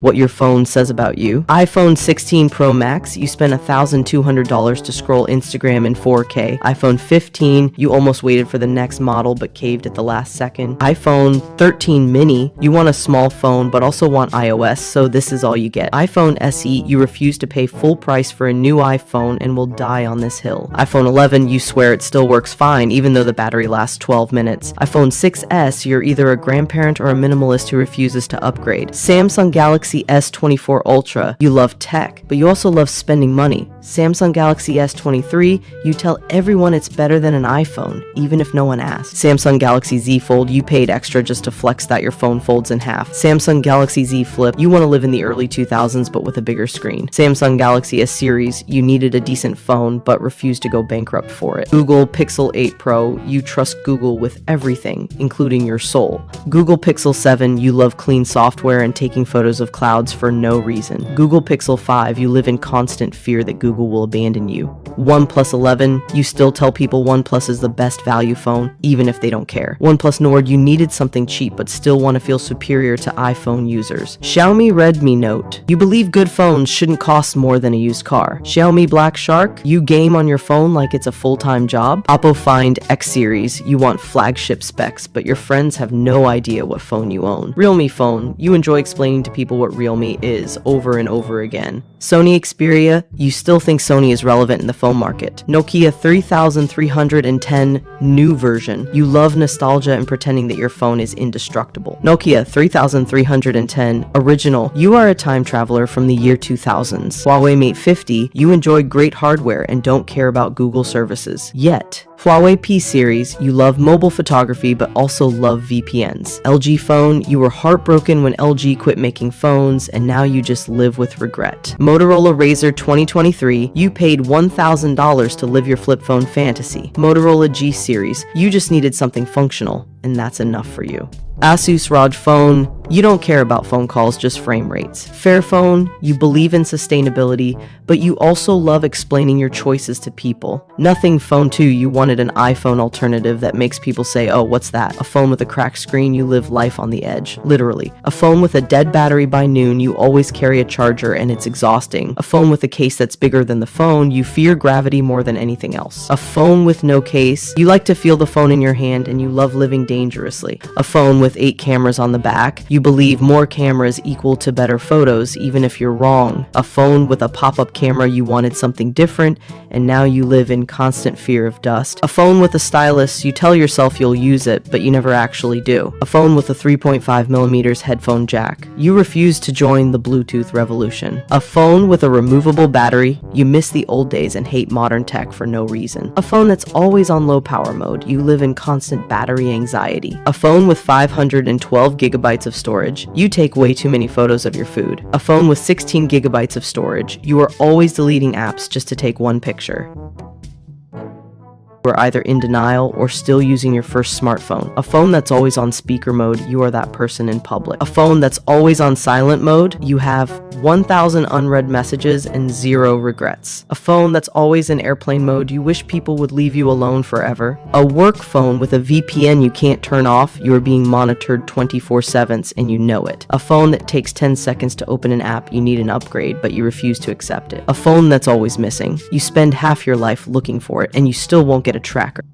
What your phone says about you. iPhone 16 Pro Max, you spent $1,200 to scroll Instagram in 4K. iPhone 15, you almost waited for the next model but caved at the last second. iPhone 13 mini, you want a small phone but also want iOS, so this is all you get. iPhone SE, you refuse to pay full price for a new iPhone and will die on this hill. iPhone 11, you swear it still works fine even though the battery lasts 12 minutes. iPhone 6S, you're either a grandparent or a minimalist who refuses to upgrade. Samsung Galaxy S24 Ultra, you love tech, but you also love spending money. Samsung Galaxy S23, you tell everyone it's better than an iPhone, even if no one asks. Samsung Galaxy Z Fold, you paid extra just to flex that your phone folds in half. Samsung Galaxy Z Flip, you want to live in the early 2000s but with a bigger screen. Samsung Galaxy S Series, you needed a decent phone but refused to go bankrupt for it. Google Pixel 8 Pro, you trust Google with everything, including your soul. Google Pixel 7, you love clean software and taking photos of clouds for no reason. Google Pixel 5, you live in constant fear that Google will abandon you. OnePlus 11, you still tell people OnePlus is the best value phone, even if they don't care. OnePlus Nord, you needed something cheap but still want to feel superior to iPhone users. Xiaomi Redmi Note, you believe good phones shouldn't cost more than a used car. Xiaomi Black Shark, you game on your phone like it's a full-time job. Oppo Find X Series, you want flagship specs, but your friends have no idea what phone you own. Realme Phone, you enjoy explaining to people what Realme is over and over again. Sony Xperia, you still think Sony is relevant in the phone market. Nokia 3310 new version, you love nostalgia and pretending that your phone is indestructible. Nokia 3310 original, you are a time traveler from the year 2000s. Huawei Mate 50, you enjoy great hardware and don't care about Google services. Yet, Huawei P series, you love mobile photography but also love VPNs. LG Phone, you were heartbroken when LG quit making phones and now you just live with regret. Motorola Razr 2023, you paid $1,000 to live your flip phone fantasy. Motorola G series, you just needed something functional and that's enough for you. Asus ROG Phone, you don't care about phone calls, just frame rates. Fairphone, you believe in sustainability, but you also love explaining your choices to people. Nothing Phone 2, you wanted an iPhone alternative that makes people say, oh, what's that? A phone with a cracked screen, you live life on the edge. Literally. A phone with a dead battery by noon, you always carry a charger and it's exhausting. A phone with a case that's bigger than the phone, you fear gravity more than anything else. A phone with no case, you like to feel the phone in your hand and you love living dangerously. A phone with 8 cameras on the back, you believe more cameras equal to better photos even if you're wrong. A phone with a pop-up camera, you wanted something different and now you live in constant fear of dust. A phone with a stylus, you tell yourself you'll use it but you never actually do. A phone with a 3.5mm headphone jack, you refuse to join the Bluetooth revolution. A phone with a removable battery, you miss the old days and hate modern tech for no reason. A phone that's always on low power mode, you live in constant battery anxiety. A phone with 512 gigabytes of storage, you take way too many photos of your food. A phone with 16 gigabytes of storage, you are always deleting apps just to take one picture. Are either in denial or still using your first smartphone. A phone that's always on speaker mode, you are that person in public. A phone that's always on silent mode, you have 1,000 unread messages and 0 regrets. A phone that's always in airplane mode, you wish people would leave you alone forever. A work phone with a VPN you can't turn off, you are being monitored 24/7 and you know it. A phone that takes 10 seconds to open an app, you need an upgrade but you refuse to accept it. A phone that's always missing, you spend half your life looking for it and you still won't get a tracker.